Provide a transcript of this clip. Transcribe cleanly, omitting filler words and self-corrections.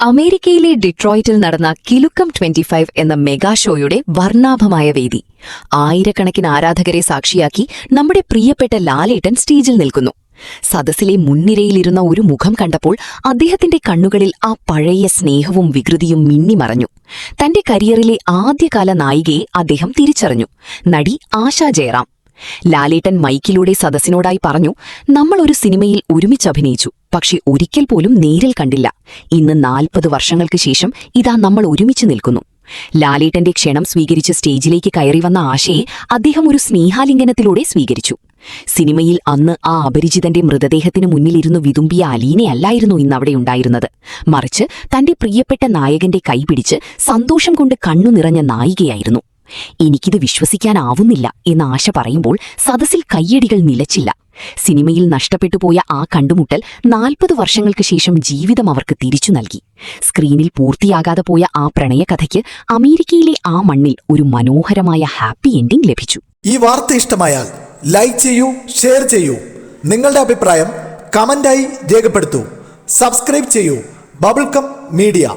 അമേരിക്കയിലെ ഡിട്രോയിറ്റിൽ നടന്ന കിലുക്കം 25 എന്ന മെഗാ ഷോയുടെ വർണ്ണാഭമായ വേദി. ആയിരക്കണക്കിന് ആരാധകരെ സാക്ഷിയാക്കി നമ്മുടെ പ്രിയപ്പെട്ട ലാലേട്ടൻ സ്റ്റേജിൽ നിൽക്കുന്നു. സദസ്സിലെ മുൻനിരയിലിരുന്ന ഒരു മുഖം കണ്ടപ്പോൾ അദ്ദേഹത്തിന്റെ കണ്ണുകളിൽ ആ പഴയ സ്നേഹവും വികൃതിയും മിന്നിമറഞ്ഞു. തന്റെ കരിയറിലെ ആദ്യകാല നായികയെ അദ്ദേഹം തിരിച്ചറിഞ്ഞു. നടി ആശാ ജയറാം. ലാലേട്ടൻ മൈക്കിലൂടെ സദസ്സിനോടായി പറഞ്ഞു, നമ്മൾ ഒരു സിനിമയിൽ ഒരുമിച്ചഭിനയിച്ചു, പക്ഷെ ഒരിക്കൽ പോലും നേരിൽ കണ്ടില്ല. ഇന്ന് 40 വർഷങ്ങൾക്ക് ശേഷം ഇതാ നമ്മൾ ഒരുമിച്ച് നിൽക്കുന്നു. ലാലേട്ടന്റെ ക്ഷണം സ്വീകരിച്ച് സ്റ്റേജിലേക്ക് കയറി വന്ന ആശയെ അദ്ദേഹം ഒരു സ്നേഹാലിംഗനത്തിലൂടെ സ്വീകരിച്ചു. സിനിമയിൽ അന്ന് ആ അപരിചിതന്റെ മൃതദേഹത്തിനു മുന്നിലിരുന്നു വിതുമ്പിയ അലീനയല്ലായിരുന്നു ഇന്നവിടെയുണ്ടായിരുന്നത്. മറിച്ച് തന്റെ പ്രിയപ്പെട്ട നായകന്റെ കൈപിടിച്ച് സന്തോഷം കൊണ്ട് കണ്ണു നിറഞ്ഞ നായികയായിരുന്നു. എനിക്കിത് വിശ്വസിക്കാനാവുന്നില്ല എന്ന് ആശ പറയുമ്പോൾ സദസ്സിൽ കയ്യടികൾ നിലച്ചില്ല. സിനിമയിൽ നഷ്ടപ്പെട്ടുപോയ ആ കണ്ടുമുട്ടൽ 40 വർഷങ്ങൾക്ക് ശേഷം ജീവിതം അവർക്ക് തിരിച്ചു നൽകി. സ്ക്രീനിൽ പൂർത്തിയാകാതെ പോയ ആ പ്രണയകഥയ്ക്ക് അമേരിക്കയിലെ ആ മണ്ണിൽ ഒരു മനോഹരമായ ഹാപ്പി എൻഡിംഗ് ലഭിച്ചു. ഈ വാർത്ത ഇഷ്ടമായാൽ ലൈക്ക് ചെയ്യൂ, ഷെയർ ചെയ്യൂ. നിങ്ങളുടെ അഭിപ്രായം കമന്റായി രേഖപ്പെടുത്തൂ. സബ്സ്ക്രൈബ് ചെയ്യൂ ബബിൾകം മീഡിയ.